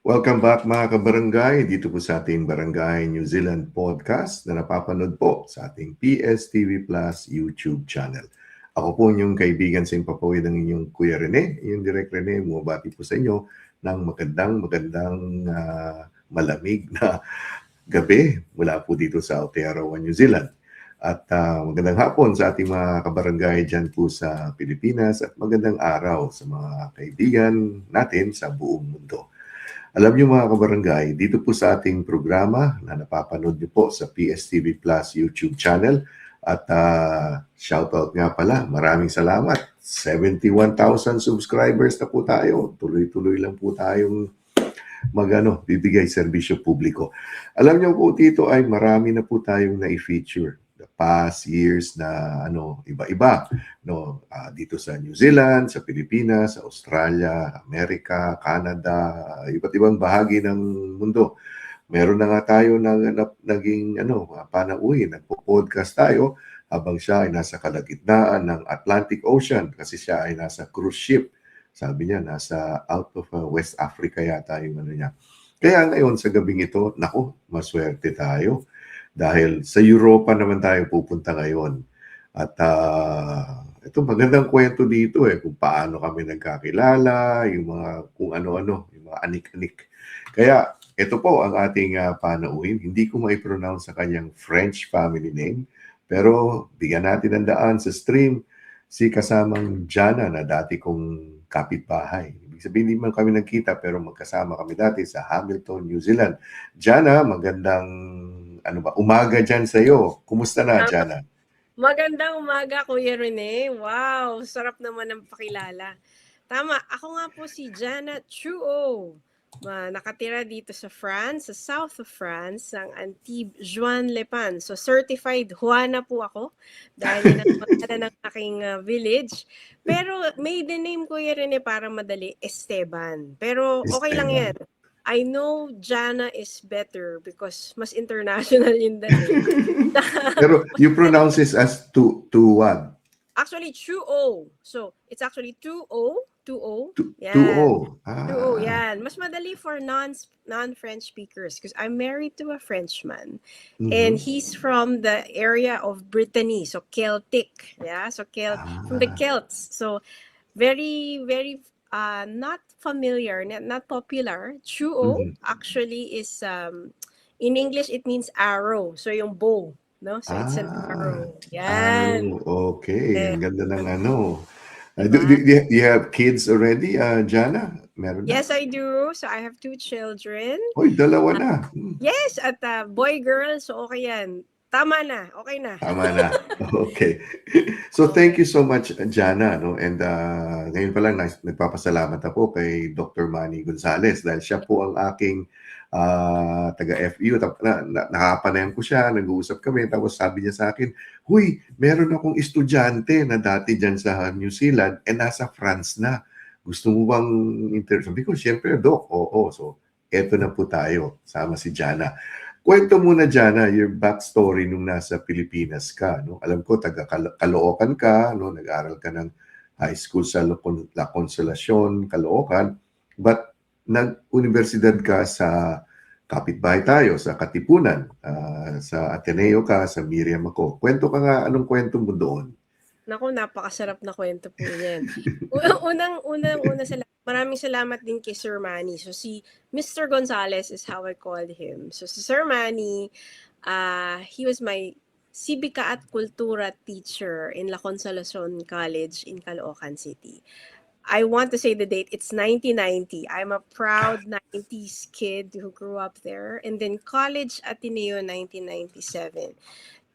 Welcome back mga kabarangay dito po sa ating Barangay New Zealand podcast na napapanood po sa ating PSTV Plus YouTube channel. Ako po yung kaibigan sa papawid ng inyong Kuya Rene, yung Direk Rene, bumabati po sa inyo ng magandang malamig na gabi mula po dito sa Aotearoa, New Zealand. At magandang hapon sa ating mga kabarangay dyan po sa Pilipinas at magandang araw sa mga kaibigan natin sa buong mundo. Alam niyo mga kabarangay, dito po sa ating programa na napapanood niyo po sa PSTV Plus YouTube channel at shoutout nga pala, maraming salamat. 71,000 subscribers na po tayo. Tuloy-tuloy lang po tayong bibigay serbisyo publiko. Alam niyo po dito ay marami na po tayong na-feature the past years na iba-iba dito sa New Zealand, sa Pilipinas, sa Australia, Amerika, Canada, iba't ibang bahagi ng mundo. Meron na nga tayo naging panauhin, nagpo-podcast tayo habang siya ay nasa kalagitnaan ng Atlantic Ocean kasi siya ay nasa cruise ship. Sabi niya, nasa out of West Africa yata yung niya. Kaya ngayon sa gabing ito, naku, maswerte tayo. Dahil sa Europa naman tayo pupunta ngayon. At ito magandang kwento dito kung paano kami nagkakilala, yung mga kung ano-ano, yung mga anik-anik. Kaya ito po ang ating panauhin. Hindi ko mai-pronounce sa kanyang French family name, pero bigyan natin ng daan sa stream si kasamang Jana na dati kong kapitbahay. Ibig sabihin, hindi man kami nagkita pero magkasama kami dati sa Hamilton, New Zealand. Jana, magandang umaga dyan sa iyo. Kumusta na, Jana? Magandang umaga, Kuya Rene. Wow, sarap naman ng pakilala. Tama, ako nga po si Jana Chuo. Nakatira dito sa France, sa south of France, ng Antibes Juan-les-Pins. So certified Juana po ako dahil yan ang pangalan ng aking village. Pero maiden name, Kuya Rene, para madali, Esteban. Pero okay lang yan. I know Jana is better because mas international yung dating. Pero you pronounce this as to what? Actually, 2-0. So, it's actually 2-0. 2-0. 2-0. 2-0, yan. Mas madali for non-French speakers because I'm married to a Frenchman. And he's from the area of Brittany. So, Celtic. Yeah, so from the Celts. So, very, very not familiar, not popular. 2-0 actually is, in English, it means arrow. So, yung bow. No? So, it's an arrow. Yan. Arrow. Okay. Ang ganda ng Diba? Do you have kids already, Jana? Meron na? Yes, I do. So, I have 2 children. Oy, dalawa na. Yes, at boy, girl. So, okay yan. Tama na. Okay na. Tama na. Okay. So, thank you so much, Jana. No? And ngayon pa lang, nagpapasalamat ako kay Dr. Manny Gonzalez dahil siya po ang aking taga-FEU. Nakapanayan ko siya, nag-uusap kami. Tapos sabi niya sa akin, huy, meron akong estudyante na dati dyan sa New Zealand nasa France na. Gusto mo bang interview? Sabi ko, siyempre, Doc. Oo. So, eto na po tayo. Sama si Jana. Kwento muna, Jana, your backstory nung nasa Pilipinas ka. No? Alam ko, taga-Caloocan ka, no? Nag-aral ka ng high school sa La Consolacion, Caloocan. But nag-universidad ka sa kapitbahay tayo, sa Katipunan. Sa Ateneo ka, sa Miriam ako. Kwento ka nga, anong kwento mo doon? Naku, napakasarap na kwento po yan. Maraming salamat din kay Sir Manny. So, si Mr. Gonzalez is how I called him. So, si Sir Manny, he was my Civica at Kultura teacher in La Consolacion College in Caloocan City. I want to say the date. It's 1990. I'm a proud 90s kid who grew up there. And then College Ateneo, 1997.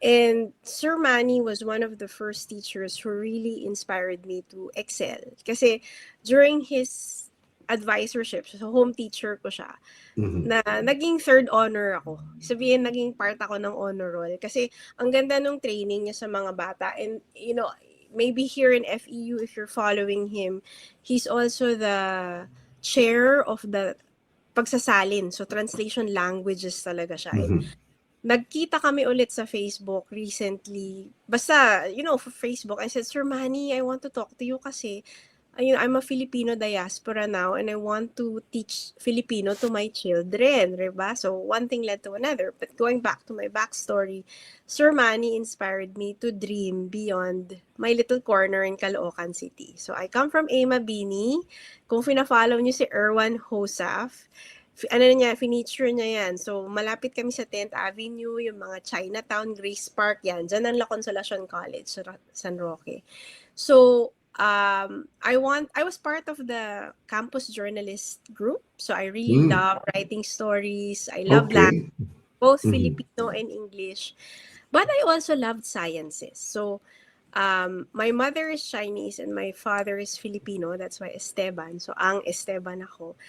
And Sir Manny was one of the first teachers who really inspired me to excel. Kasi during his advisorship, so home teacher ko siya, na naging third honor ako. Sabihin, naging part ako ng honor roll. Kasi ang ganda nung training niya sa mga bata. And, you know, maybe here in FEU, if you're following him, he's also the chair of the pagsasalin. So, translation languages talaga siya. And nagkita kami ulit sa Facebook recently. Basta, you know, for Facebook, I said, Sir Manny, I want to talk to you kasi ayun, I'm a Filipino diaspora now and I want to teach Filipino to my children, diba? So one thing led to another. But going back to my backstory, Sir Manny inspired me to dream beyond my little corner in Caloocan City. So I come from Ama Bini. Kung fina-follow niyo si Erwan Hosaf, ano niya, finiture niya yan. So, malapit kami sa 10th Avenue, yung mga Chinatown, Grace Park, yan. Diyan ang La Consolacion College, sa San Roque. So, I was part of the campus journalist group. So, I really love writing stories. I love Okay. both Mhm. Filipino and English. But I also loved sciences. So, my mother is Chinese and my father is Filipino. That's why Esteban. So, ang Esteban ako.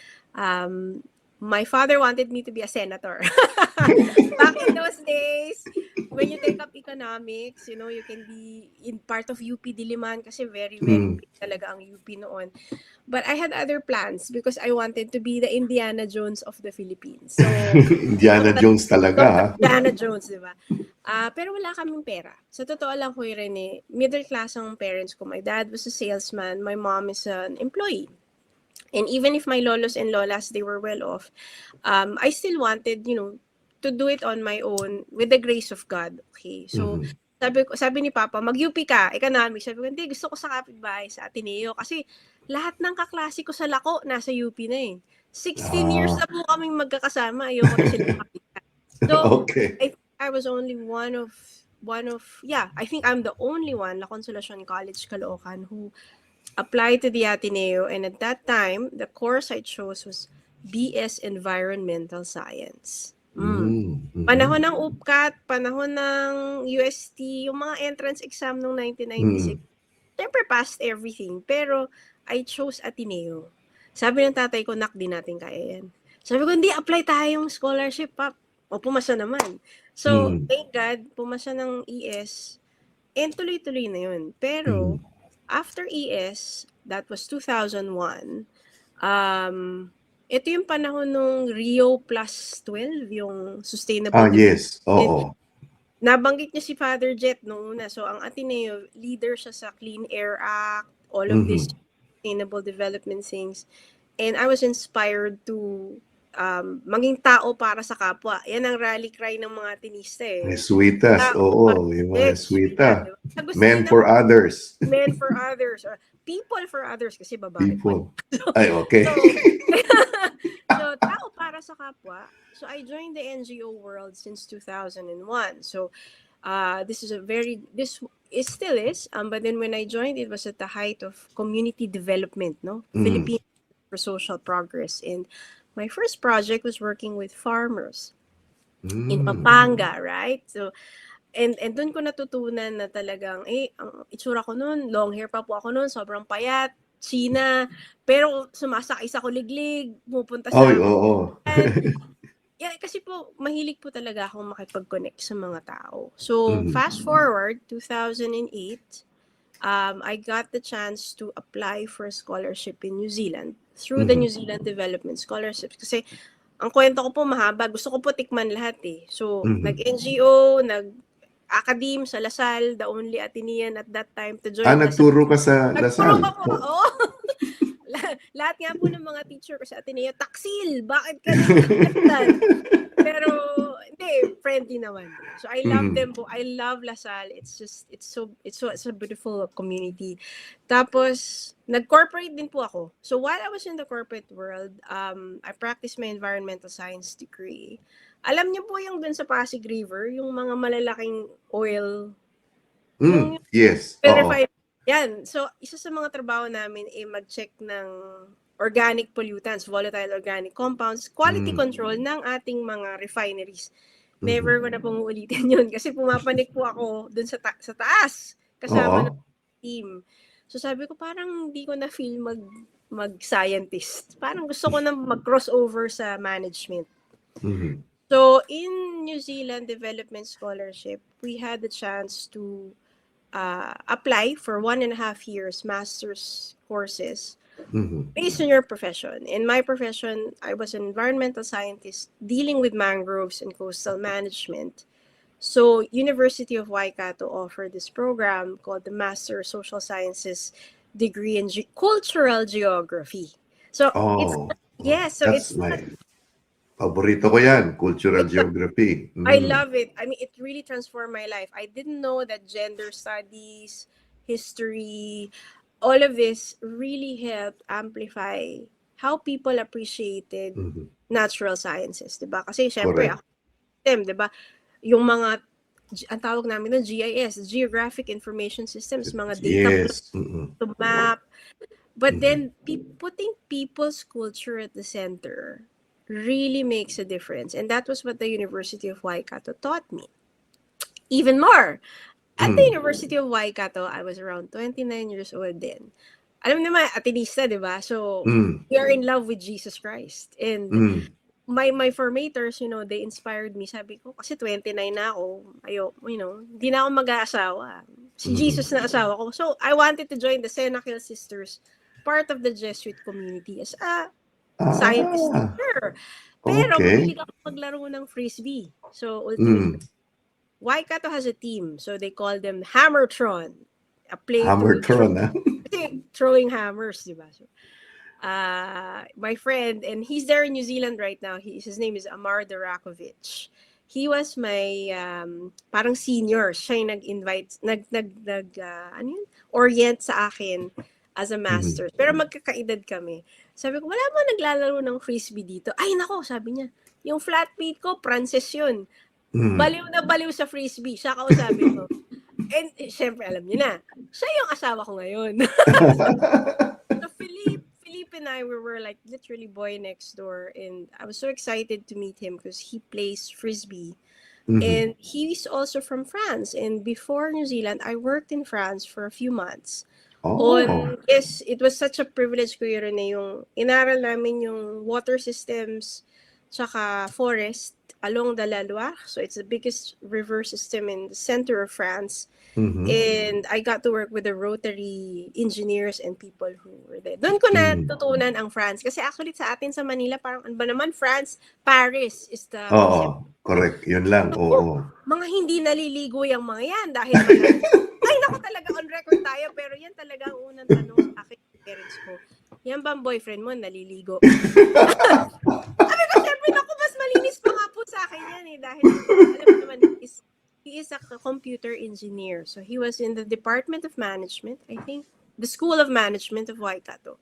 My father wanted me to be a senator. Back in those days, when you take up economics, you know, you can be in part of UP Diliman kasi very, very Mm. big talaga ang UP noon. But I had other plans because I wanted to be the Indiana Jones of the Philippines. So, Indiana Jones talaga, ha? Indiana Jones, di ba? Pero wala kaming pera. Sa totoo lang, Kuya Rene, middle class ang parents ko. My dad was a salesman. My mom is an employee. And even if my lolos and lolas, they were well off, I still wanted, you know, to do it on my own with the grace of God. Okay. So, Mhm. sabi ni Papa, mag-UP ka, economics. Sabi ko, hindi, gusto ko sa kapitbahay, sa Ateneo. Kasi lahat ng kaklase ko sa Lako, nasa UP na eh. 16 years Ah, na po kaming magkakasama. Ayoko na sila makita. So, okay. I was only yeah, I think I'm the only one, La Consolacion College, Caloocan, who applied to the Ateneo, and at that time, the course I chose was BS Environmental Science. Mhm. Panahon ng UPCAT, panahon ng UST, yung mga entrance exam noong 1996, Mm. syempre passed everything, pero I chose Ateneo. Sabi ng tatay ko, nak, di natin kaya yan. Sabi ko, hindi, apply tayong scholarship, pap. O, pumasa naman. So, Mm. thank God, pumasa ng ES, and tuloy-tuloy na yun. Pero, Mhm. after ES, that was 2001, ito yung panahon nung Rio Plus 12, yung Sustainable Yes. Development. Oo. Nabanggit niya si Father Jet noong una. So, ang Ateneo, leader siya sa Clean Air Act, all of these Mhm. sustainable development things. And I was inspired to maging tao para sa kapwa. Yan ang rally cry ng mga Atenista eh. Jesuitas, Tao para, oo, yung mga yes, Jesuita. Jesuita, diba? Gusto Men nila for others. men for others, or people for others, kasi babae po. People. Ay, okay. So, so, tao para sa kapwa. So, I joined the NGO world since 2001. So, this is still is, but then when I joined, it was at the height of community development, no? Mm. Philippines for social progress. And my first project was working with farmers in Mm. Pampanga, right? So, and doon ko natutunan na talagang, ang itsura ko noon, long hair pa po ako noon, sobrang payat, China, pero sumasakay sa kuliglig, pumupunta Ay, sa oo. yeah, kasi po, mahilig po talaga akong makipag-connect sa mga tao. So, Mhm. fast forward, 2008, I got the chance to apply for a scholarship in New Zealand through the Mhm. New Zealand Development Scholarships. Kasi, ang kwento ko po mahaba. Gusto ko po tikman lahat eh. So, Mhm. nag-NGO, nag-academe sa Lasal, the only Atenean at that time to join Lasal. Nagturo ka sa Nagturo Lasal? pa po. Oo. Lahat nga po ng mga teacher ko sa Ateneo, taksil! Bakit ka nandito Lasal? Pero, hindi, friendly naman. So, I love Mhm. them po. I love Lasal. It's just, it's a beautiful community. Tapos, nag-corporate din po ako. So, while I was in the corporate world, I practiced my environmental science degree. Alam niyo po yung dun sa Pasig River, yung mga malalaking oil, yung Yes, oo. verify. Yan. So, isa sa mga trabaho namin ay mag-check ng organic pollutants, volatile organic compounds, quality Hmm. control ng ating mga refineries. Mhm. Never ko na pong uulitin yun kasi pumapanik po ako dun sa taas kasama ng Oo. team. So sabi ko parang hindi ko na feel mag-scientist. Parang gusto ko na mag-crossover sa management. Mhm. So in New Zealand Development Scholarship, we had the chance to apply for 1.5 years master's courses Mhm. based on your profession. In my profession, I was an environmental scientist dealing with mangroves and coastal management. So University of Waikato offered this program called the Master of Social Sciences degree in cultural geography. So it's Oh, oh, yes, so that's it's my paborito ko yan, cultural geography. I Mm. love it. I mean, it really transformed my life. I didn't know that gender studies, history, all of this really helped amplify how people appreciated Mhm. natural sciences, 'di ba? Kasi syempre ako Correct. STEM, 'di ba? Yung mga ang tawag namin ng GIS, Geographic Information Systems, mga data Yes. Mm-mm. to map. But Mhm. then putting people's culture at the center really makes a difference. And that was what the University of Waikato taught me. Even more, at the Mm. University of Waikato, I was around 29 years old then. Alam naman, Atenista, di ba? So, Mm. we are in love with Jesus Christ. And Mm. my formators, they inspired me. Sabi ko, kasi 29 na ako. Hindi na ako mag-aasawa. Si Mm. Jesus na asawa ko. So, I wanted to join the Senakil Sisters, part of the Jesuit community as a scientist Ah, teacher. Pero okay. mahilig ako maglaro ng frisbee. So, ultimately, Mm. Waikato has a team. So, they call them Hammertron. A play to Hammertron, ah. throwing hammers, di ba? So, my friend, and he's there in New Zealand right now. His name is Amar Darakovic. He was my parang senior. Siya yung nag-invite, ano yun? Orient sa akin as a Mhm. master. Pero magkakaedad kami. Sabi ko, wala ba naglalaro ng frisbee dito? Ay, nako, sabi niya. Yung flatmate ko, Frances yun. Mm. Baliw na baliw sa frisbee. Siya kausapin ko. And syempre, alam niyo na, siya yung asawa ko ngayon. So Philippe and I were like literally boy next door, and I was so excited to meet him because he plays frisbee, Mhm. and he's also from France. And before New Zealand, I worked in France for a few months. Oh. Yes, it was such a privilege ko yun na yung inaral namin yung water systems tsaka forest along the La Loire. So it's the biggest river system in the center of France. Mhm. And I got to work with the Rotary engineers and people who were there. Doon ko Mm. natutunan ang France. Kasi actually sa atin sa Manila, parang ano ba naman, France, Paris is the Oo, concept. correct. Yun lang, Oh, oo. mga hindi naliligo yung mga yan dahil mahal. Ay, naku talaga, on record tayo. Pero yan talaga ang unang tanong sa akin ng parents ko. Yan ba ang boyfriend mo, naliligo? Sabi ko, syempre, naku, mas malinis pa nga po sa akin yan eh. Dahil, alam mo naman, he is a computer engineer. So, he was in the Department of Management, I think, the School of Management of Waikato.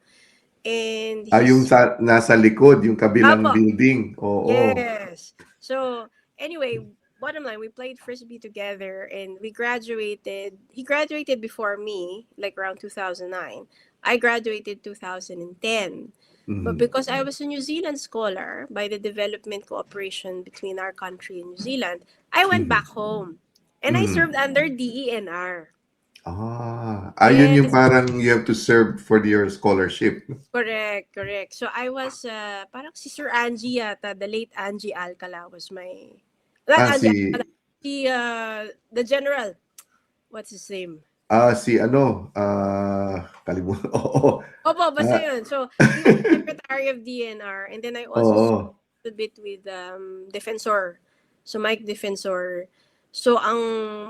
And Yung he's, nasa likod, yung kabilang apo, building. Oo. yes. So, anyway, bottom line, we played frisbee together and we graduated. He graduated before me, like around 2009. I graduated 2010. But Mhm. because I was a New Zealand scholar by the development cooperation between our country and New Zealand, I went Mhm. back home. And I Mhm. served under DENR. Yun yung Yes, parang you have to serve for your scholarship. correct, correct. So I was, parang si Sir Angie yata, the late Angie Alcala was my, not Angie Alcala, Si the general, what's his name? si ano, kalimutan. Oo. Opo, basta Ah, yun. So, he was secretary of DNR, and then I also served oo. a bit with Defensor. So, Mike Defensor. So, ang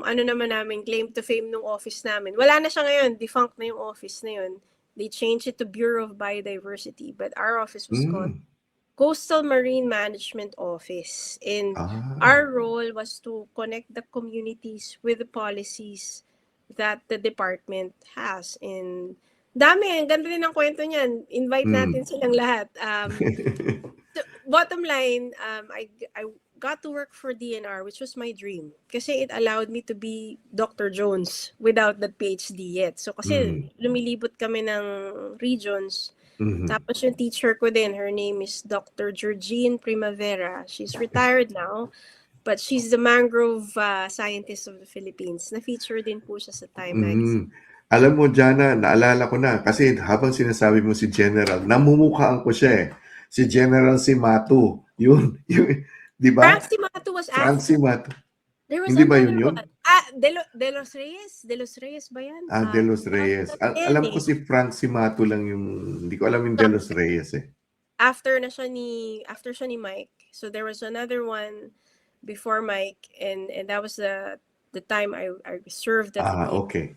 ano naman namin, claim to fame ng office namin. Wala na siya ngayon. Defunct na yung office na yun. They changed it to Bureau of Biodiversity. But our office was called Mm. Coastal Marine Management Office. And Ah. our role was to connect the communities with the policies that the department has. And dami, ang ganda din ng kwento niyan. Invite natin Mm. silang lahat. So, bottom line, I got to work for DNR, which was my dream. Kasi it allowed me to be Dr. Jones without the PhD yet. So, kasi Mm. lumilibot kami ng regions. Mhm. Tapos yung teacher ko din, her name is Dr. Georgine Primavera. She's retired now, but she's the mangrove scientist of the Philippines. Na-feature din po siya sa Time Magazine. Mhm. Alam mo, Jana, naalala ko na kasi habang sinasabi mo si General, namumukhaan ko siya eh. Si General Simatu. Yun, yun, di Frank ba? Simatu was Frank after. Simatu. There was Hindi ba another yun yun? one. De los Reyes? De los Reyes ba yan? De Los Reyes. Yan Alam ko eh. si Frank Simatu lang yung, hindi ko alam yung De Los Reyes eh. After siya ni Mike. So there was another one before Mike, and that was the the time I served at Iloilo. Okay.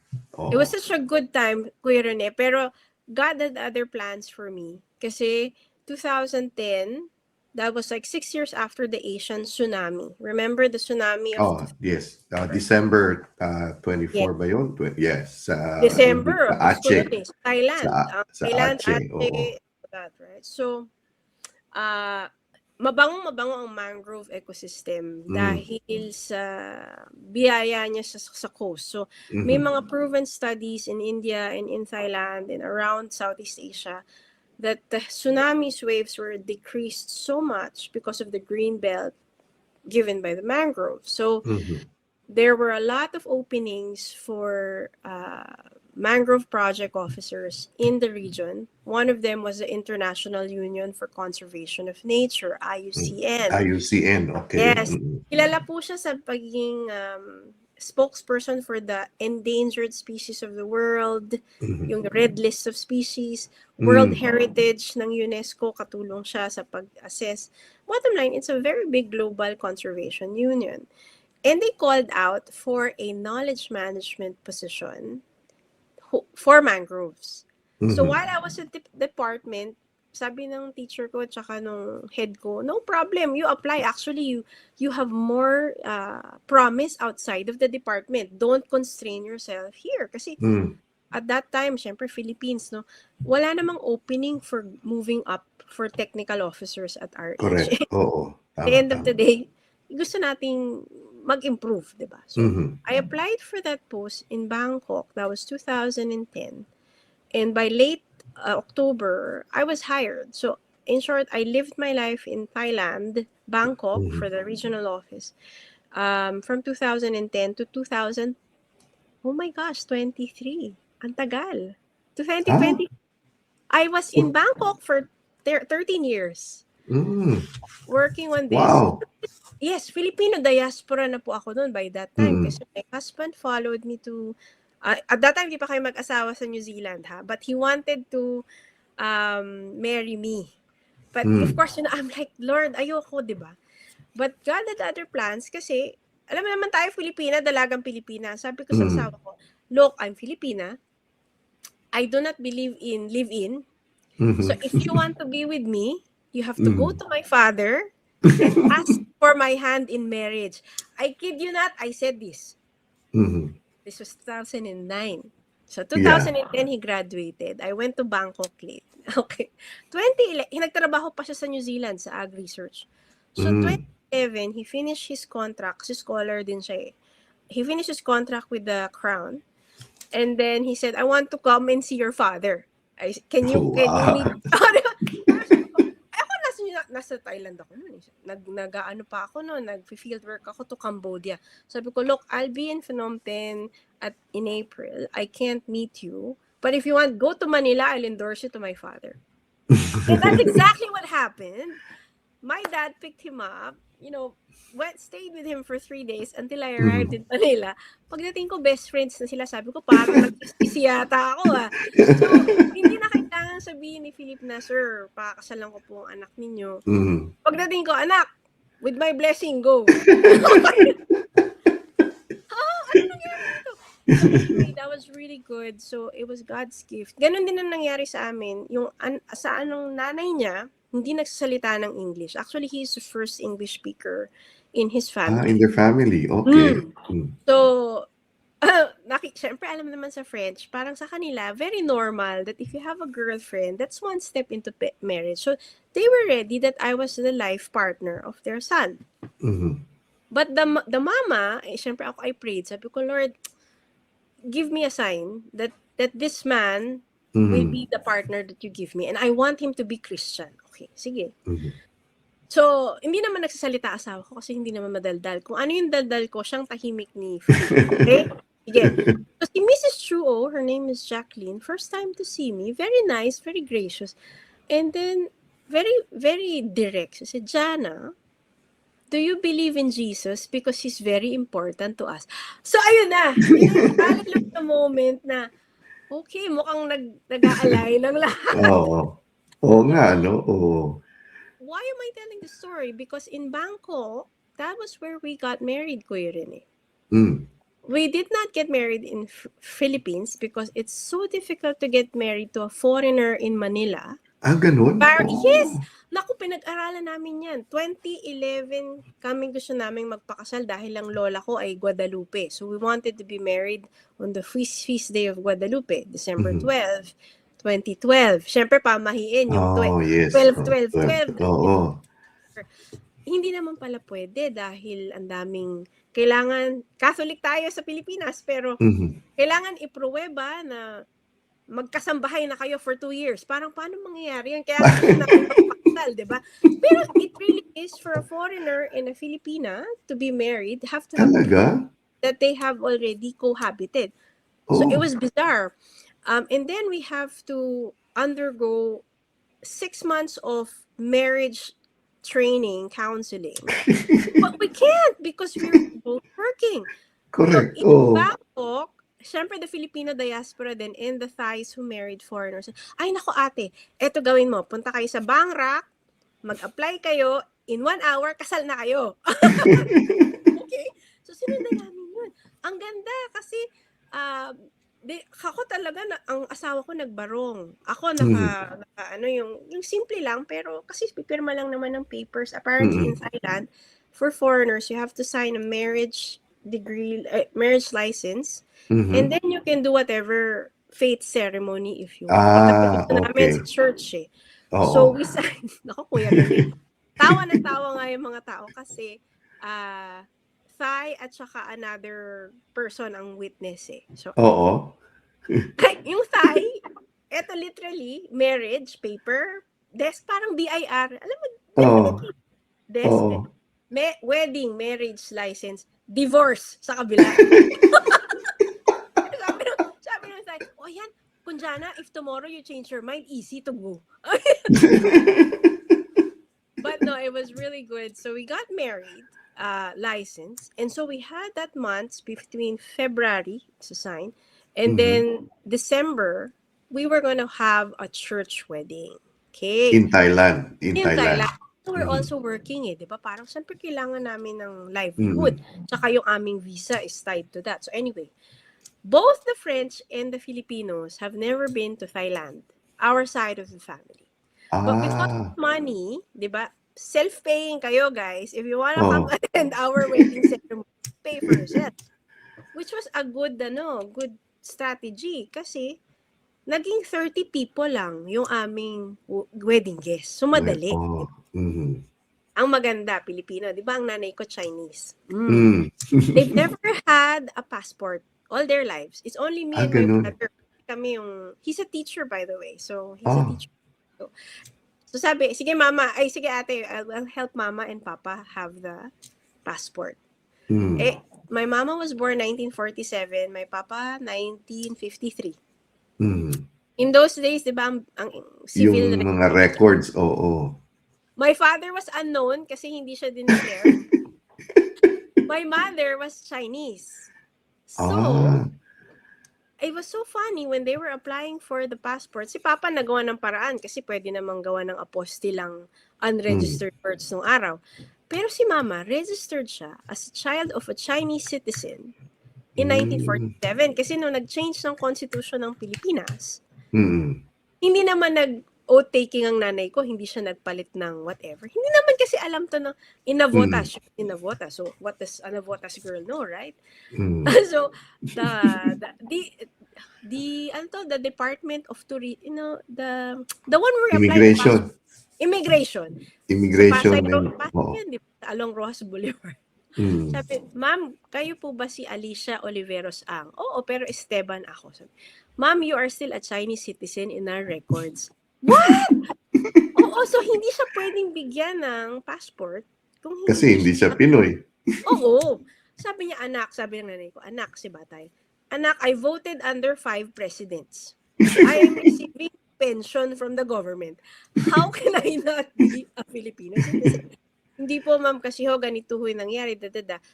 It was Oo. such a good time, Kuya Rene, pero God had other plans for me. Kasi 2010, that was like 6 years after the Asian tsunami. Remember the tsunami of Yes. December? December Yeah. 24 ba yun? Yes, December, sa Pasko nun Aceh. eh, sa Thailand. Sa Thailand, Aceh, oo. Aceh, that, right? So, ah mabangong-mabango ang mangrove ecosystem Mm. dahil sa biyaya niya sa coast. So, may Mhm. mga proven studies in India and in Thailand and around Southeast Asia that the tsunami's waves were decreased so much because of the green belt given by the mangrove. So, Mhm. there were a lot of openings for mangrove project officers in the region. One of them was the International Union for Conservation of Nature, Mm. IUCN. IUCN, okay. Yes, kilala po siya sa pagiging spokesperson for the endangered species of the world, Mhm. yung red list of species, World Mm. Heritage ng UNESCO, katulong siya sa pag-assess. Bottom line, it's a very big global conservation union. And they called out for a knowledge management position for mangroves. So Mhm. while I was at the department, sabi ng teacher ko tsaka nung head ko, no problem, you apply. Actually, you have more promise outside of the department. Don't constrain yourself here. Kasi Mm. at that time, syempre Philippines, no, wala namang opening for moving up for technical officers at our age. Correct. Oo. The Tama, end of tama. the day, gusto nating mag-improve, di ba? So, Mhm. I applied for that post in Bangkok. That was 2010. And by late October, I was hired. So, in short, I lived my life in Thailand, Bangkok, Mhm. for the regional office, from 2010 to 2000. Oh my gosh, 23. Ang tagal. To Ah? 2020. I was in So Bangkok for 13 years mm. working on this. Wow. Yes, Filipino diaspora na po ako noon by that time Mm. kasi my husband followed me to at that time di pa kayo mag-asawa sa New Zealand ha, but he wanted to marry me. But of Mm. course, I'm like, Lord, ayoko, di ba? But God had other plans kasi alam mo naman tayo Filipina, dalagang Pilipina. Sabi ko sa Mm. asawa ko, look, I'm Filipina. I do not believe in live-in. So Mhm. if you want to be with me, you have to go Mhm. to my father and ask for my hand in marriage. I kid you not, I said this. Mhm. This was 2009. So Yeah. 2010, he graduated. I went to Bangkok late. Okay. 2011, nagtrabaho pa siya sa New Zealand sa ag research. So Mm. 2011, he finished his contract. Si scholar din siya eh. He finished his contract with the Crown. And then he said, I want to come and see your father. Can you meet? Wow. Oh, diba? Sabi ko, ako nasa Thailand ako noon. Nag-ano pa ako noon, nag-field work ako to Cambodia. Sabi ko, look, I'll be in Phnom Penh in April. I can't meet you. But if you want, go to Manila, I'll endorse you to my father. And that's exactly what happened. My dad picked him up, stayed with him for 3 days until I arrived Mhm. in Manila. Pagdating ko, best friends na sila. Sabi ko, parang nagsisisi yata ako ah. So, hindi na kailangan sabihin ni Philip na, sir, pakakasalan ko po ang anak ninyo. Mhm. Pagdating ko, anak, with my blessing, go. Ano nangyari dito? So anyway, that was really good. So it was God's gift. Ganon din ang nangyari sa amin. Yung sa anong nanay niya, hindi nagsasalita ng English. Actually, he is the first English speaker in his In family. their family. Okay. Mm. So, syempre alam naman sa French, parang sa kanila, very normal that if you have a girlfriend, that's one step into marriage. So, they were ready that I was the life partner of their son. Mhm. But the mama, syempre ako I prayed. Sabi ko, Lord, give me a sign that this man will Mhm. be the partner that you give me. And I want him to be Christian. Okay, sige. Mhm. So, hindi naman nagsasalita asawa ko kasi hindi naman madaldal. Kung ano yung daldal ko, siyang tahimik ni Philip. Okay? Sige. So, si Mrs. Chuo, her name is Jacqueline, first time to see me, very nice, very gracious. And then, very, very direct. So, si Jana, do you believe in Jesus? Because He's very important to us. So, ayun na. Yun na yung hallelujah moment na, okay, mukhang nag-aalay ng lahat. Oo. Oo nga, So, no? Oo. why am I telling the story? Because in Bangkok, that was where we got married, Kuya Rene. Mm. we did not get married in Philippines because it's so difficult to get married to a foreigner in Manila. Ganun? Yes! Naku, pinag-aralan namin yan. 2011 kaming gusto naming magpakasal dahil lang lola ko ay Guadalupe. So we wanted to be married on the feast day of Guadalupe, December 12, 2012. Siyempre, pamahiin yung Yes. 12, 12, 12. Oo. Hindi naman pala pwede dahil ang daming kailangan, Catholic tayo sa Pilipinas, pero kailangan ipruweba na magkasambahay na kayo for 2 years. Parang paano mangyayari yan? Kaya gusto namin magpakasal, di ba? Pero it really is for a foreigner in a Filipina to be married, have to have Talaga? that they have already cohabited. So it was bizarre. And then we have to undergo 6 months of marriage training, counseling. But we can't because we're both working. Correct. So in Bangkok, syempre the Filipino diaspora din and the Thais who married foreigners. Ay nako ate, eto gawin mo. Punta kayo sa Bangrak, mag-apply kayo, in 1 hour, kasal na kayo. Okay? So sinundan namin yun. Ang ganda kasi ako talaga ang asawa ko nagbarong. Ako yung simple lang pero kasi pipirma lang naman ng papers. Apparently in Thailand, for foreigners, you have to sign a marriage license, and then you can do whatever faith ceremony if you want. Namin sa church eh. So we signed. Naku, kuya, tawa na tawa nga yung mga tao kasi Thai at saka another person ang witness eh. So, yung Thai, eto literally, marriage paper, parang BIR, alam mo, wedding, marriage license, divorce sa kabila. sabi ng Thai, yan, Kunjana, if tomorrow you change your mind, easy to go. But no, it was really good. So we got married, license, and so we had that month between February to sign, and then December, we were going to have a church wedding. Okay. In Thailand. We're also working eh, di ba? Parang siyempre kailangan namin ng livelihood. Tsaka yung aming visa is tied to that. So anyway, both the French and the Filipinos have never been to Thailand, our side of the family. But because of money, di ba? Self-paying kayo, guys. If you wanna come attend our wedding ceremony, pay for yourself. Which was a good strategy kasi naging 30 people lang yung aming wedding guests. So, madali. Ang maganda, Pilipino. Di ba ang nanay ko Chinese? They've never had a passport all their lives. It's only me and my brother. He's a teacher, by the way. So, he's a teacher. So, sabi, sige ate, I'll help mama and papa have the passport. My mama was born 1947. My papa, 1953. In those days, di ba, ang civil yung mga records, My father was unknown kasi hindi siya dineclare. My mother was Chinese. So, it was so funny when they were applying for the passport. Si Papa nagawa ng paraan kasi pwede namang gawa ng apostilang unregistered births nung araw. Pero si Mama, registered siya as a child of a Chinese citizen in 1947 kasi nung nag-change ng constitution ng Pilipinas, hindi naman oath-taking ang nanay ko, hindi siya nagpalit ng whatever. Hindi naman kasi alam to ng inavotas. So, what does an avotas girl know, right? So, the Department of Tourism, the one where Immigration. Immigration. Pasay yan, along Rojas Boulevard. Sabi, ma'am, kayo po ba si Alicia Oliveros Ang? Oo, pero Esteban ako. Sabi, ma'am, you are still a Chinese citizen in our records. What? Oo, so hindi siya pwedeng bigyan ng passport kung kasi hindi siya Pinoy. Oo. Sabi niya, sabi ng nanay ko, si Batay, anak, I voted under 5 presidents. I am receiving pension from the government. How can I not be a Filipino citizen? Hindi po, ma'am, kasi ganito yung nangyari,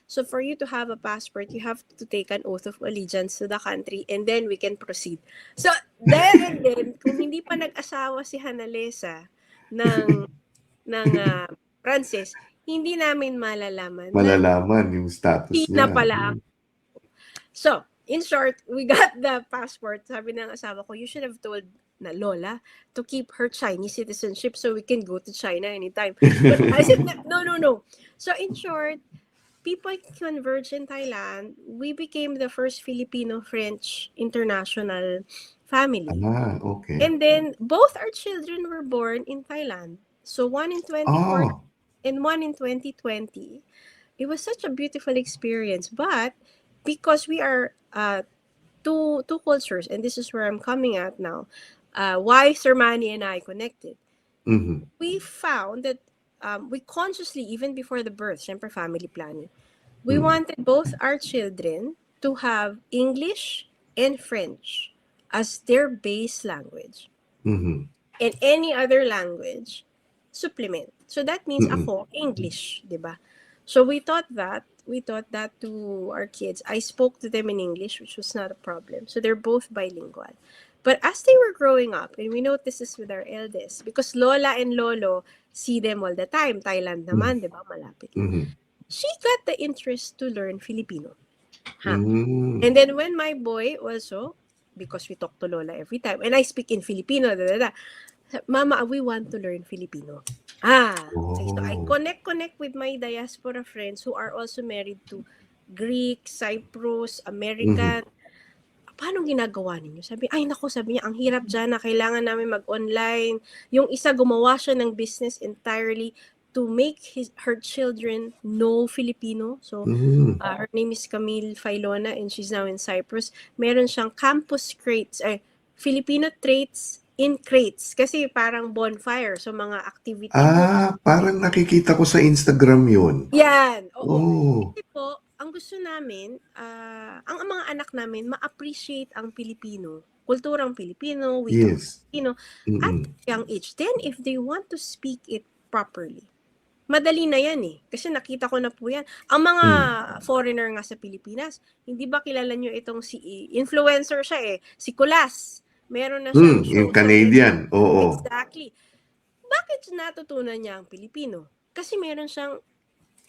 So for you to have a passport, you have to take an oath of allegiance to the country and then we can proceed. So, then, kung hindi pa nag-asawa si Hanalesa ng Francis, hindi namin malalaman yung status niya. Na pala. So, in short, we got the passport. Sabi ng asawa ko, you should have told na Lola to keep her Chinese citizenship so we can go to China anytime. But I said, no, no, no. So, in short, people converged in Thailand. We became the first Filipino-French international family. Okay. And then, both our children were born in Thailand. So, one in 2014 Oh, and one in 2020. It was such a beautiful experience. But because we are two cultures, and this is where I'm coming at now, why Sir Manny and I connected. mhm, We found that we consciously, even before the birth, syempre family planning, we mhm, wanted both our children to have English and French as their base language, mhm, and any other language supplement. So that means mm. ako English, 'di ba? So we taught that to our kids. I spoke to them in English, which was not a problem. So they're both bilingual. But as they were growing up, and we noticed this with our eldest, because Lola and Lolo see them all the time. Thailand Hmm, naman, 'di ba? Malapit lang. mhm, She got the interest to learn Filipino. Ha? And hmm. then when my boy also, because we talk to Lola every time, and I speak in Filipino, da, da, da, Mama, we want to learn Filipino. Okay. So I Oh, connect with my diaspora friends who are also married to Greek, Cyprus, mhm. American. Paano ginagawa ninyo? Sabi niya, ang hirap dyan na kailangan namin mag-online. Yung isa gumawa siya ng business entirely to make her children know Filipino. So, Hmm, her name is Camille Filona and she's now in Cyprus. Meron siyang campus crates, Filipino traits in crates. Kasi parang bonfire. So, mga activity book. parang nakikita ko sa Instagram yun. Yan, oo. Oh, Kasi po, ang gusto namin, ang mga anak namin, ma-appreciate ang Pilipino, kulturang Pilipino, wikang yes. Pilipino, at Mm, young age. Then, if they want to speak it properly, madali na yan eh. Kasi nakita ko na po yan. Ang mga hmm, foreigner nga sa Pilipinas, hindi ba kilala nyo itong si influencer siya eh, si Kulas. Meron na siyang yung show sa Netflix. Canadian, oo. Exactly. Bakit natutunan niya ang Pilipino? Kasi meron siyang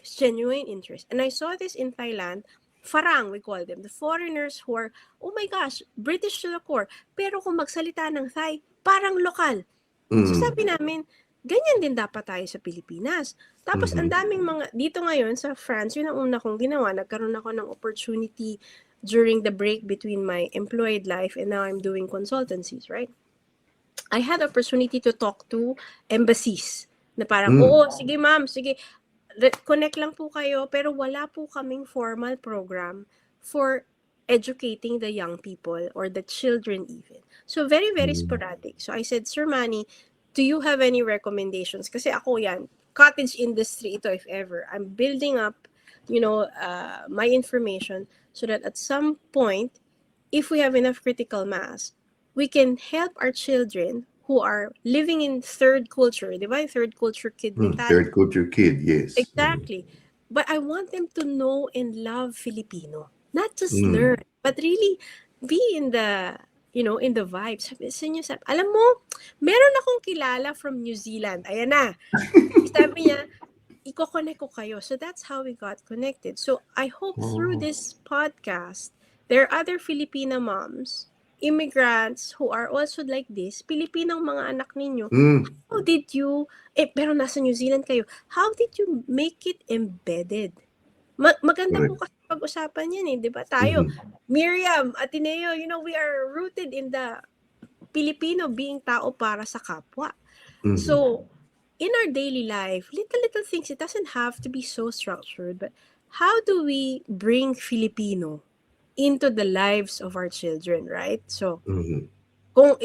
genuine interest. And I saw this in Thailand, Farang, we call them, the foreigners who are, oh my gosh, British to the core. Pero kung magsalita ng Thai, parang lokal. So Mm, sabi namin, ganyan din dapat tayo sa Pilipinas. Tapos ang mhm, daming mga, dito ngayon sa France, yun ang una kong ginawa, nagkaroon ako ng opportunity during the break between my employed life and now I'm doing consultancies, right? I had opportunity to talk to embassies na parang, hmm, oo, sige ma'am, sige, connect lang po kayo, pero wala po kaming formal program for educating the young people or the children even. So, very, very hmm, sporadic. So, I said, Sir Manny, do you have any recommendations? Kasi ako yan, cottage industry ito if ever. I'm building up, my information so that at some point, if we have enough critical mass, we can help our children who are living in third culture, di ba? Third culture kid mentality. third culture kid, yes. Exactly. But I want them to know and love Filipino. Not just Mm, learn, but really be in the vibe. Alam mo, meron akong kilala from New Zealand. Ayan na. Sabi niya, iko-connect ko kayo. So that's how we got connected. So I hope through oh, this podcast, there are other Filipina moms, immigrants who are also like this, Pilipinong mga anak ninyo. hmm, How did you, pero nasa New Zealand kayo, how did you make it embedded? Maganda po correct. kasi pag-usapan yan eh, di ba? Tayo, Mhm, Miriam, Ateneo, we are rooted in the Filipino being tao para sa kapwa. mhm, So, in our daily life, little things, it doesn't have to be so structured, but how do we bring Filipino into the lives of our children, right? So, mhm. kung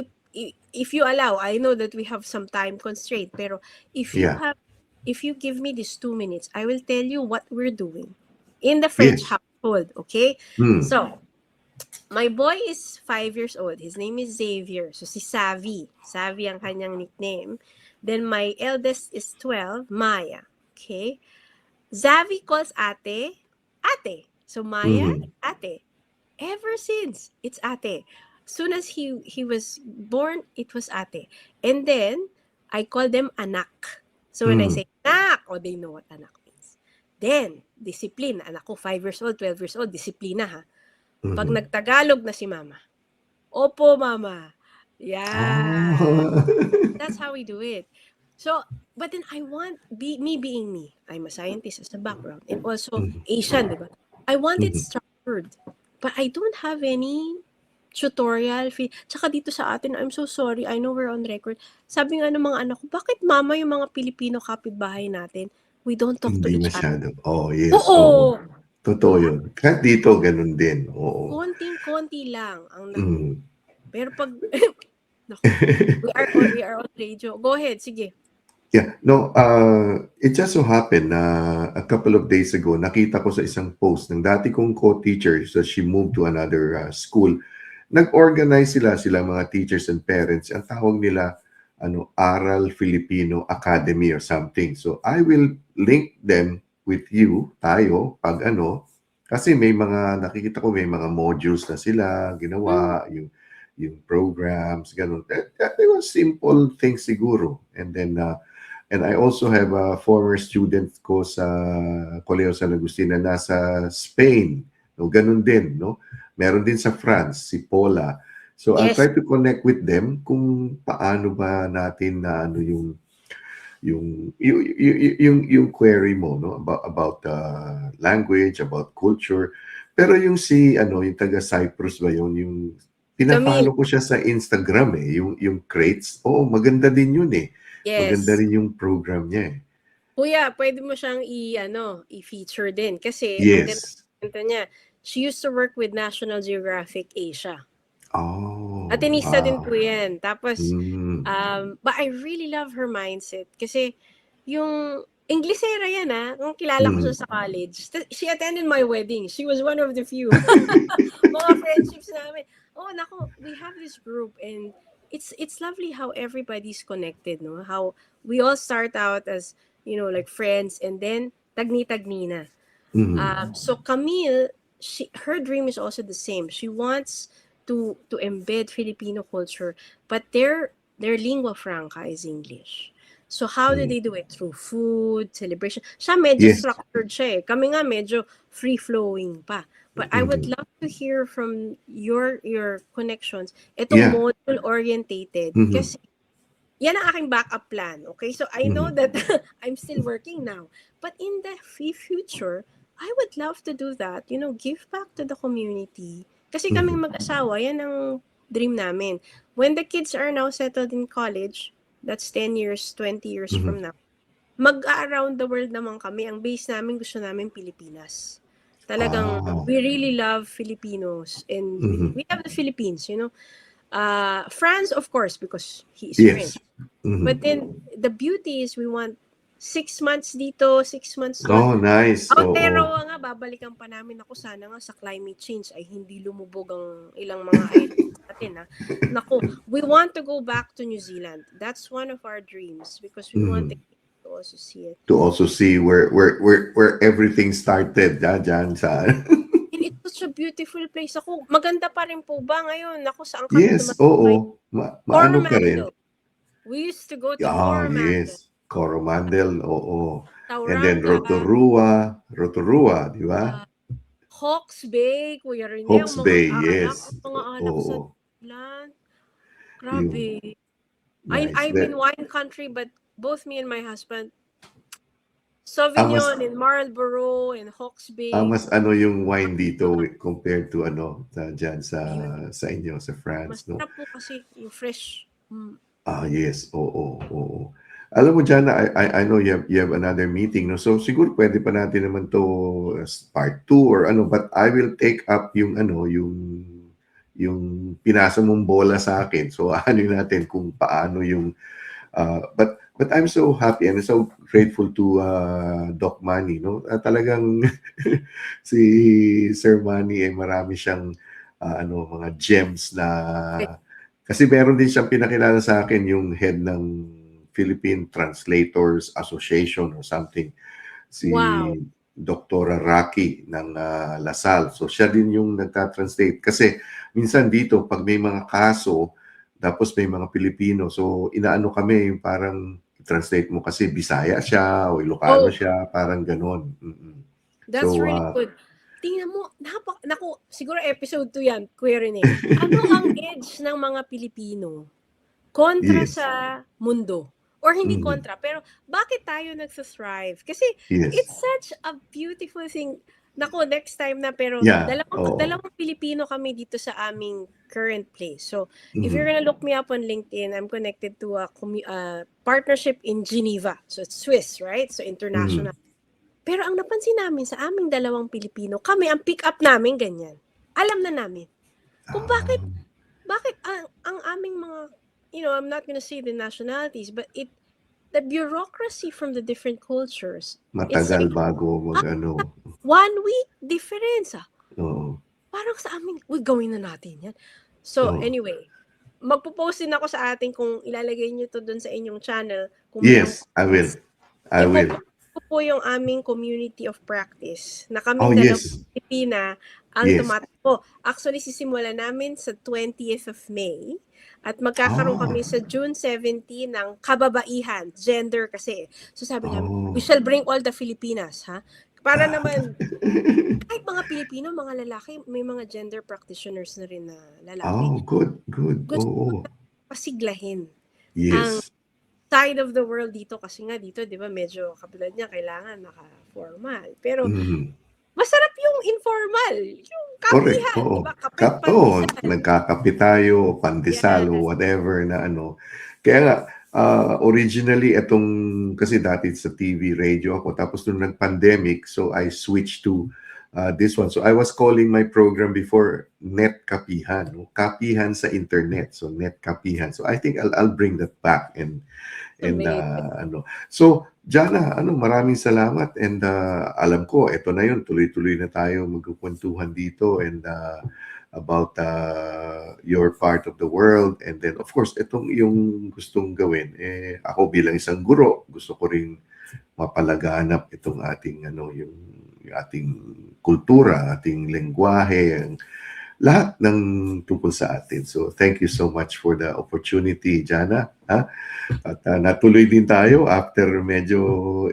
if you allow, I know that we have some time constraint, pero Yeah, if you give me these 2 minutes, I will tell you what we're doing in the French yes. household, okay? Hmm, So, my boy is 5 years old. His name is Xavier. So, si Savvy. Savvy ang kanyang nickname. Then, my eldest is 12, Maya. Okay? Zavi calls ate, ate. So, Maya, mhm, ate. Ever since, it's ate. Soon as he was born, it was ate. And then, I call them anak. So, when I hmm, say anak, they know what anak means. Then, discipline. Anak ko, 5 years old, 12 years old, disiplina ha. Pag Mhm. nagtagalog na si mama, opo mama. Yeah. Ah. That's how we do it. So, but then I want me being me. I'm a scientist as a background and also Mhm, Asian, di ba? I want it mhm, structured. But I don't have any tutorial. Tsaka dito sa atin, I'm so sorry. I know we're on record. Sabi nga ng mga anak ko, bakit mama yung mga Pilipino kapitbahay natin, we don't talk to hindi each other? masyado. Oh, yes, oo. Oo! Totoo We have yun. Kahit dito gano'n din, oo. konting-konti lang ang Mm. pero pag naku, we are on radio. Go ahead, sige. Yeah, no, it just so happened na a couple of days ago, nakita ko sa isang post ng dati kong co-teacher, so she moved to another school. Nag-organize sila mga teachers and parents. Ang tawag nila, Aral Filipino Academy or something. So I will link them with you, tayo, pag kasi may mga, nakikita ko may mga modules na sila Mm, ginawa, yung programs, ganun. That was simple things siguro. And I also have a former student ko sa Colegio San Agustin na nasa Spain. No, ganun din, no? Meron din sa France, si Paula. So I'll yes. try to connect with them kung paano ba natin na yung query mo, no, about language, about culture. Pero yung yung taga Cyprus ba yun, yung Camille, pina-follow ko siya sa Instagram yung crates. Oo, maganda din yun eh. Maganda yes. rin yung program niya eh. Kuya, pwede mo siyang i-feature din kasi ang Yes. ganda niya. She used to work with National Geographic Asia. Oh, Atenista din po wow. yan. Tapos, Mm. but I really love her mindset kasi yung Inglesera yan kung kilala ko siya Mm. sa college. She attended my wedding. She was one of the few. Mga friendships namin. Oh, nako, we have this group and it's lovely how everybody's connected, no? How we all start out as, like friends and then tagni-tagni na. Mm. So Camille, her dream is also the same. She wants to embed Filipino culture, but their lingua franca is English. So how do Mm. they do it? Through food, celebration. Siya medyo Yes. structured siya eh. Kami nga medyo free-flowing pa. But I would Mm. love to hear from your connections. Itong Yeah. module-orientated. Mm. Kasi yan ang aking backup plan. Okay? So I know Mm. that I'm still working now. But in the future, I would love to do that. Give back to the community. Kasi kaming Mm. mag-asawa, yan ang dream namin. When the kids are now settled in college, that's 10 years, 20 years Mm. from now, mag-around the world naman kami. Ang base namin, gusto namin Pilipinas. Talagang, Ah. we really love Filipinos. And Mm. we have the Philippines. France, of course, because he is French. Yes. Mm. But then, the beauty is we want 6 months dito, 6 months doon. Oh, nice. Oo. Aotearoa nga, babalikan pa namin ako sana nga sa climate change ay hindi lumubog ang ilang mga islands natin. Naku, we want to go back to New Zealand. That's one of our dreams because we want Mm. the kids to also see it. To also see where everything started, dyan sa And it's such a beautiful place. Ako, maganda pa rin po ba ngayon? Naku, saan kami Yes, tumatambay? oo. Maano pa rin. Coromandel. We used to go to Coromandel. Yes. Coromandel, oo. And then Tauranga, Rotorua, di ba? Hawke's Bay, Kuya Rene, ang Hawke's mga Bay, anak, yes. ang mga anak sa Oo. Thailand. Yung Grabe. nice. I'm in wine country, but both me and my husband, Mas Sauvignon in Marlborough and Hawke's Bay. mas yung wine dito compared to dyan Ayun. sa inyo, sa France, no? Masarap po kasi yung fresh. Yes. Oo, oo. Alam mo, Jana, I know you have another meeting, no? So siguro pwede pa natin naman to as part 2 or but I will take up yung pinasa mong bola sa akin. So ano natin kung paano but I'm so happy and so grateful to Doc Manny, no? Talagang si Sir Manny marami siyang mga gems na kasi meron din siyang pinakilala sa akin yung head ng Philippine Translators Association or something, si Wow. Dr. Rocky ng Lasal. So siya din yung nagta-translate kasi minsan dito pag may mga kaso tapos may mga Pilipino, so inaano kami yung parang translate mo kasi Bisaya siya o Ilocano Oh, siya, parang ganon. that's So really good. tingnan mo, naku, siguro episode 2 yan, Kuya Rene. Ano ang edge ng mga Pilipino kontra Yes. sa mundo? Or hindi Mhm. kontra, pero bakit tayo nagsa-thrive? Kasi Yes. it's such a beautiful thing. Naku, next time na, pero Yeah. Oo. dalawang Pilipino kami dito sa aming current place. So, if Mhm. you're gonna look me up on LinkedIn, I'm connected to a partnership in Geneva. So, it's Swiss, right? So, international. Pero ang napansin namin sa aming dalawang Pilipino, kami, ang pick up namin ganyan. Alam na namin kung bakit ang aming mga, I'm not gonna say the nationalities, but the bureaucracy from the different cultures, it's Matagal like bago mag-ano. 1 week difference. Oo. Parang sa amin, gawin na natin yan. So, Oo. anyway, magpo-post din ako sa atin kung ilalagay nyo to dun sa inyong channel. Kung merong Yes, I will. I will. ipopost ko po yung aming community of practice na Oh, kaming dalawang yes. Pilipina ang Yes. tumatakbo. Actually, sisimula namin sa 20th of May at magkakaroon kami sa June 17 ng kababaihan, gender kasi. So sabi namin, we shall bring all the Filipinas, ha? Para naman, kahit mga Pilipino, mga lalaki, may mga gender practitioners na rin na lalaki. Oh, good, good. Gusto Oo. pasiglahin ang Yes. side of the world dito kasi nga dito, 'di ba, medyo katulad niya kailangan naka-formal. Pero masarap yung informal, yung Correct. kapihan, Oo. 'di ba? Kape, Oo, pandesal. nagkakape tayo, pandesal, o Yes. whatever na ano. Kaya nga, originally, kasi dati sa TV, radio ako, tapos nung nag-pandemic, so I switched to this one. So I was calling my program before Net Kapihan, no? Kapihan sa internet. So Net Kapihan. So I think I'll bring that back and Amazing. So Jana, maraming salamat and alam ko ito na yun, tuloy-tuloy na tayo magkukwentuhan dito and about your part of the world, and then of course itong yung gustong gawin, ako bilang isang guro, gusto ko ring mapalaganap itong ating yung ating kultura, ating lengguwahe, lahat ng tungkol sa atin. So thank you so much for the opportunity, Jana. Ha? At natuloy din tayo after medyo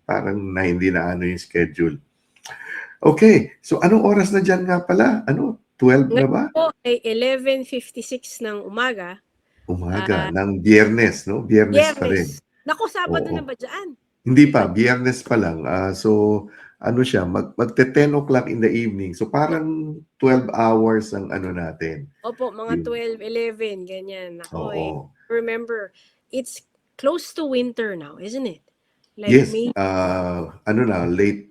parang na hindi na yung schedule. Okay, so anong oras na dyan nga pala? 12 na ba? Ngayon po ay 11:56 ng umaga. Umaga, ng Biyernes, no? Biyernes pa rin. Biyernes. Naku, Sabado na Oo. ba dyan? Hindi pa, Biyernes pa lang. So, siya, magte-10 o'clock in the evening. So, parang 12 hours ang natin. Opo, mga Yun. 12, 11, ganyan. Ako Oo. remember, it's close to winter now, isn't it? Like Yes, May.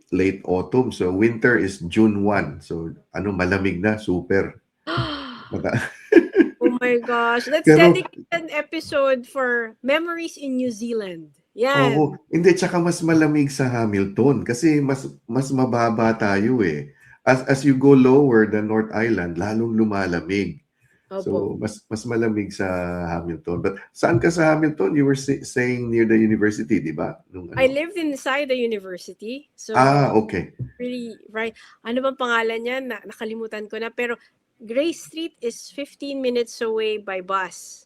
late autumn. So, winter is June 1. So, malamig na, super. Oh my gosh. Let's Pero, dedicate an episode for memories in New Zealand. Yan. Oo, hindi, tsaka mas malamig sa Hamilton kasi mas mababa tayo eh. As you go lower the North Island, lalong lumalamig. So, Opo. mas malamig sa Hamilton. But saan ka sa Hamilton? You were saying near the university, di ba? I lived inside the university. So, okay. really, right. Ano bang pangalan niya? Nakalimutan ko na. Pero, Gray Street is 15 minutes away by bus.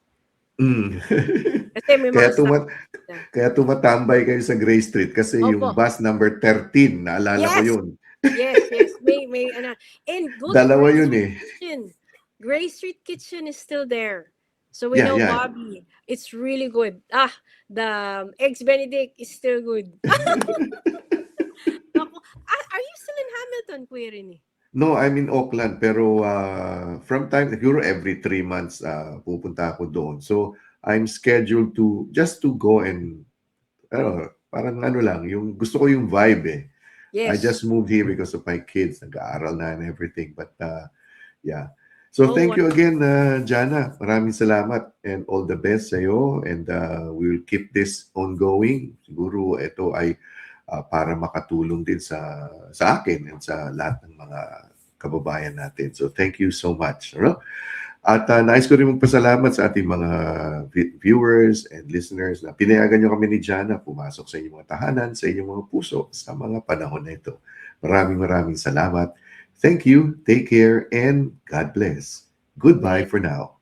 Kasi may mga Kaya tumatambay kayo sa Gray Street kasi yung bus number 13, naalala ko yun. Yes. May and good Dalawa yun eh. Kitchen. Gray Street Kitchen is still there. So we know Bobby. It's really good. The Eggs Benedict is still good. Are you still in Hamilton, Kuya Rene? No, I'm in Auckland, pero from time, siguro every 3 months pupunta ako doon. So I'm scheduled to go and parang lang, yung gusto ko yung vibe eh. Yes. I just moved here because of my kids, nag-aaral na and everything, but yeah. So thank you again, Jana. Maraming salamat and all the best sa'yo, and we will keep this ongoing. Siguro ito ay para makatulong din sa akin and sa lahat ng mga kababayan natin. So thank you so much. At nais ko rin magpasalamat sa ating mga viewers and listeners na pinayagan nyo kami ni Jana pumasok sa inyong mga tahanan, sa inyong mga puso sa mga panahon na ito. Maraming salamat. Thank you, take care, and God bless. Goodbye for now.